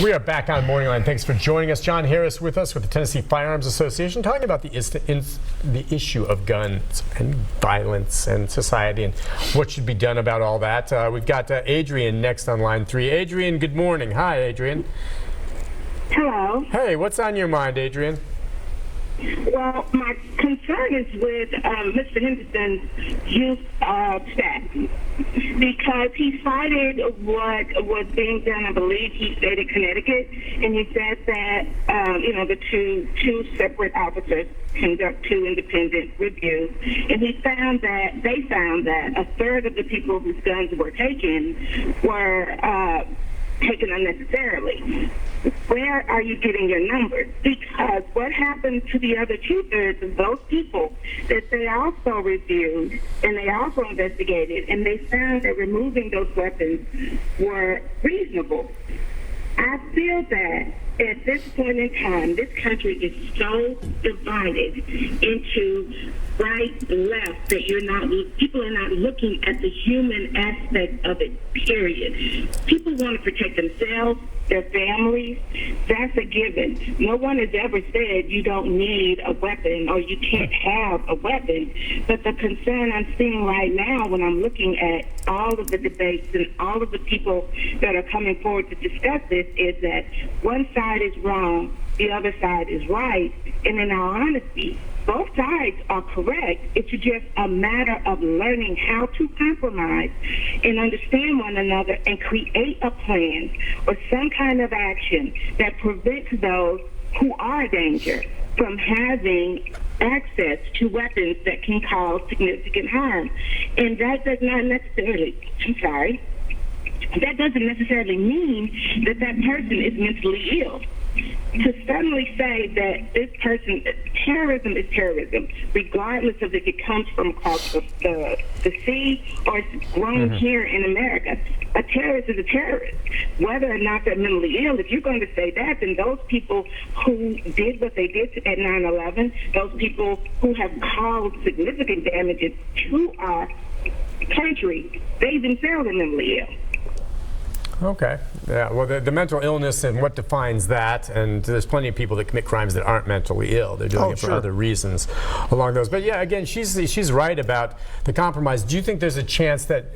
We are back on Morning Line. Thanks for joining us. John Harris with us with the Tennessee Firearms Association, talking about the issue of guns and violence and society and what should be done about all that. We've got Adrian next on line 3. Adrian, good morning. Hi, Adrian. Hello. Hey, what's on your mind, Adrian? Well, my concern is with Mr. Henderson's youth stat, because he cited what was being done, I believe he stated Connecticut, and he said that, the two separate officers conduct 2 independent reviews, and they found that a third of the people whose guns were taken were taken unnecessarily. Where are you getting your numbers? Because what happened to the other 2/3 of those people that they also reviewed and they also investigated, and they found that removing those weapons were reasonable. I feel that at this point in time, this country is so divided into right, left, that people are not looking at the human aspect of it, period. People want to protect themselves, their families. That's a given. No one has ever said you don't need a weapon or you can't have a weapon. But the concern I'm seeing right now when I'm looking at all of the debates and all of the people that are coming forward to discuss this is that one side is wrong, the other side is right. And in all honesty, both sides are correct. It's just a matter of learning how to compromise and understand one another and create a plan or some kind of action that prevents those who are a danger from having access to weapons that can cause significant harm. And that does not necessarily, that doesn't necessarily mean that that person is mentally ill. To suddenly say that this person, terrorism is terrorism, regardless of if it comes from across the sea or it's grown here in America. A terrorist is a terrorist. Whether or not they're mentally ill, if you're going to say that, then those people who did what they did at 9/11, those people who have caused significant damages to our country, they themselves are mentally ill. Okay. Yeah. Well, the mental illness and what defines that, and there's plenty of people that commit crimes that aren't mentally ill. They're doing it for other reasons along those. But yeah, again, she's right about the compromise. Do you think there's a chance that,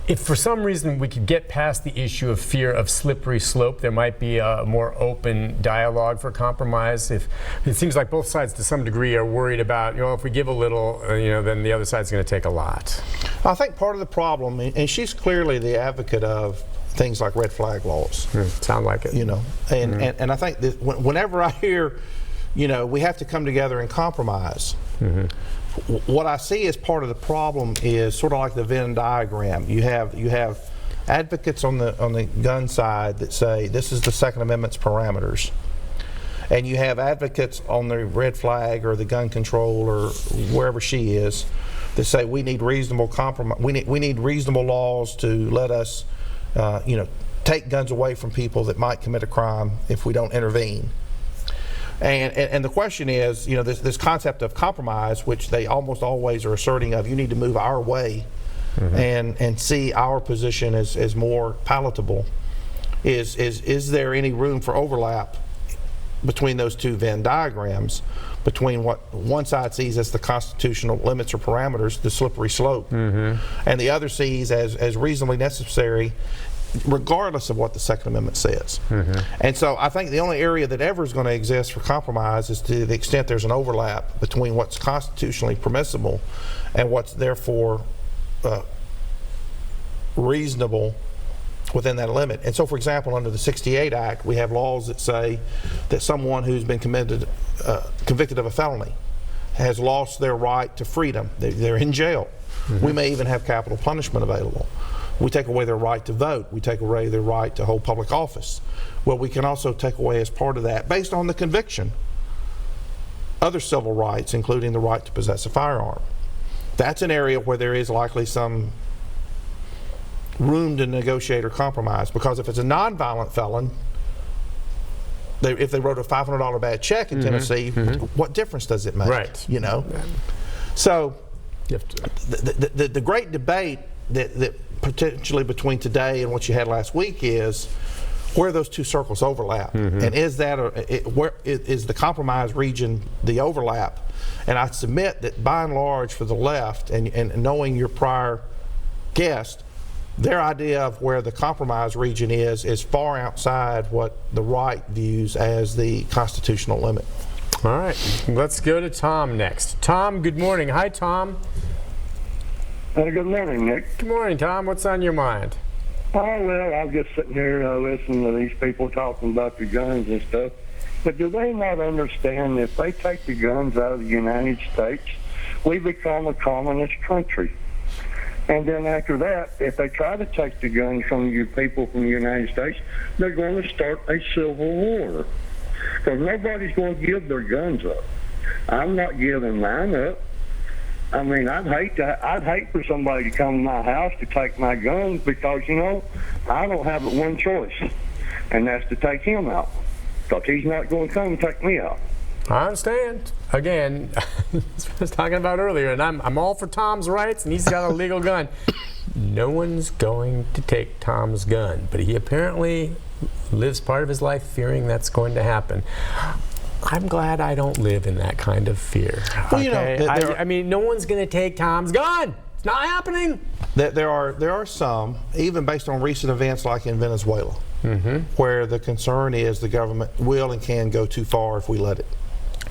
if for some reason we could get past the issue of fear of slippery slope, there might be a more open dialogue for compromise? If it seems like both sides to some degree are worried about, if we give a little, then the other side's going to take a lot. I think part of the problem, and she's clearly the advocate of things like red flag laws. Sound like it. And I think that whenever I hear, we have to come together and compromise. What I see as part of the problem is sort of like the Venn diagram. You have advocates on the gun side that say this is the Second Amendment's parameters, and you have advocates on the red flag or the gun control or wherever she is that say we need reasonable compromise. We need reasonable laws to let us, take guns away from people that might commit a crime if we don't intervene. And the question is, this concept of compromise, which they almost always are asserting of, you need to move our way and see our position as more palatable. Is there any room for overlap between those two Venn diagrams, between what one side sees as the constitutional limits or parameters, the slippery slope, and the other sees as reasonably necessary, regardless of what the Second Amendment says. And so I think the only area that ever is going to exist for compromise is to the extent there's an overlap between what's constitutionally permissible and what's therefore reasonable within that limit. And so, for example, under the 68 Act, we have laws that say that someone who's been convicted of a felony has lost their right to freedom. They're in jail. We may even have capital punishment available. We take away their right to vote. We take away their right to hold public office. Well, we can also take away, as part of that, based on the conviction, other civil rights, including the right to possess a firearm. That's an area where there is likely some room to negotiate or compromise, because if it's a nonviolent felon, if they wrote a $500 bad check in Tennessee, what difference does it make? Right. So the great debate that potentially between today and what you had last week is, where those two circles overlap, and is that where is the compromise region the overlap? And I submit that by and large for the left, and knowing your prior guest, their idea of where the compromise region is far outside what the right views as the constitutional limit. All right, let's go to Tom next. Tom, good morning. Hi, Tom. Good morning, Nick. Good morning, Tom. What's on your mind? Oh, well, I'm just sitting here listening to these people talking about the guns and stuff. But do they not understand if they take the guns out of the United States, we become a communist country? And then after that, if they try to take the guns from you people from the United States, they're going to start a civil war. Because nobody's going to give their guns up. I'm not giving mine up. I mean, I'd hate for somebody to come to my house to take my guns because, you know, I don't have but one choice, and that's to take him out. Because he's not going to come and take me out. I understand. Again, that's what I was talking about earlier, and I'm all for Tom's rights, and he's got a legal gun. No one's going to take Tom's gun, but he apparently lives part of his life fearing that's going to happen. I'm glad I don't live in that kind of fear. Well, okay? you know, I mean, no one's going to take Tom's gun. It's not happening. There are some, even based on recent events like in Venezuela, where the concern is the government will and can go too far if we let it.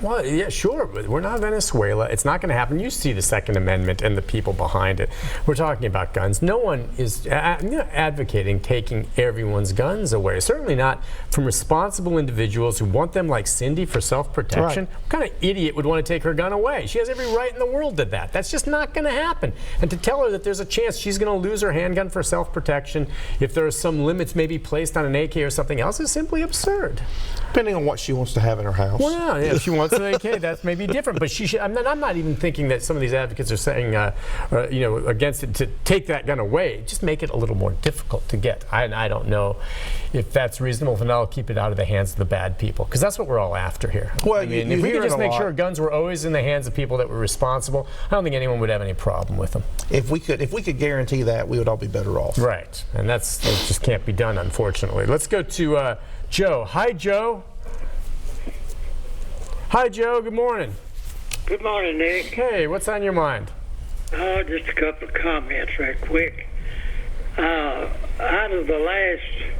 Well, yeah, sure, but we're not Venezuela. It's not going to happen. You see the Second Amendment and the people behind it. We're talking about guns. No one is advocating taking everyone's guns away. Certainly not from responsible individuals who want them, like Cindy, for self-protection. Right. What kind of idiot would want to take her gun away? She has every right in the world to that. That's just not going to happen. And to tell her that there's a chance she's going to lose her handgun for self-protection if there are some limits maybe placed on an AK or something else is simply absurd. Depending on what she wants to have in her house. Well, yeah, if she wants an AK, that's maybe different. But she should. I'm not even thinking that some of these advocates are saying, you know, against it to take that gun away. Just make it a little more difficult to get. I don't know if that's reasonable. And I'll keep it out of the hands of the bad people, because that's what we're all after here. Well, I mean, if we could just make sure guns were always in the hands of people that were responsible, I don't think anyone would have any problem with them. If we could guarantee that, we would all be better off. Right, and that just can't be done, unfortunately. Let's go to Joe. Hi, Joe. Hi, Joe. Good morning. Good morning, Nick. Hey, what's on your mind? Just a couple of comments right quick. Out of the last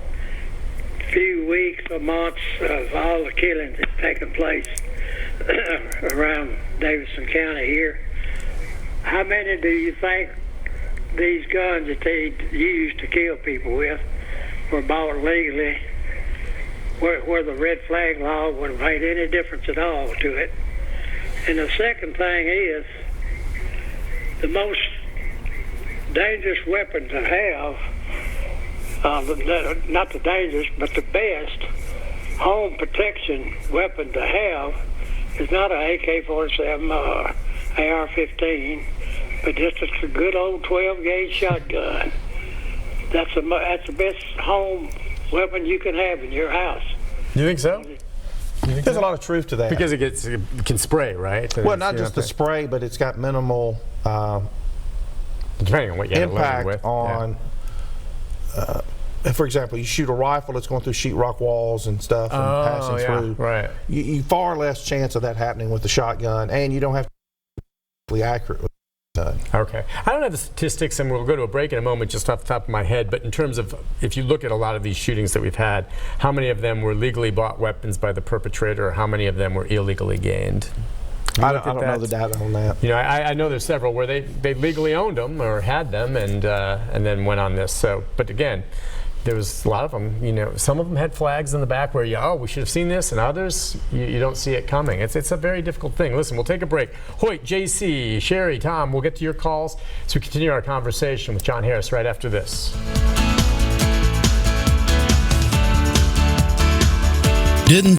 few weeks or months of all the killings that's taken place around Davidson County here, how many do you think these guns that they used to kill people with were bought legally, where the red flag law would have made any difference at all to it? And the second thing is, the most dangerous weapon to have, not the dangerous, but the best home protection weapon to have is not an AK-47 or AR-15, but just a good old 12-gauge shotgun. That's the best home weapon you can have in your house. You think so? There's a lot of truth to that. Because it can spray, right? Well, not just the spray, but it's got minimal depending on what you have impact with. on. For example, you shoot a rifle, it's going through sheetrock walls and stuff and passing through. Right. You far less chance of that happening with the shotgun, and you don't have to be accurate with the gun. Okay. I don't have the statistics, and we'll go to a break in a moment just off the top of my head, but in terms of, if you look at a lot of these shootings that we've had, how many of them were legally bought weapons by the perpetrator, or how many of them were illegally gained? I don't know the data on that. You know, I know there's several where they legally owned them or had them and then went on this. So, but again, there was a lot of them, you know, some of them had flags in the back where we should have seen this, and others, you don't see it coming. It's a very difficult thing. Listen, we'll take a break. Hoyt, JC, Sherry, Tom, we'll get to your calls as we continue our conversation with John Harris right after this. Didn't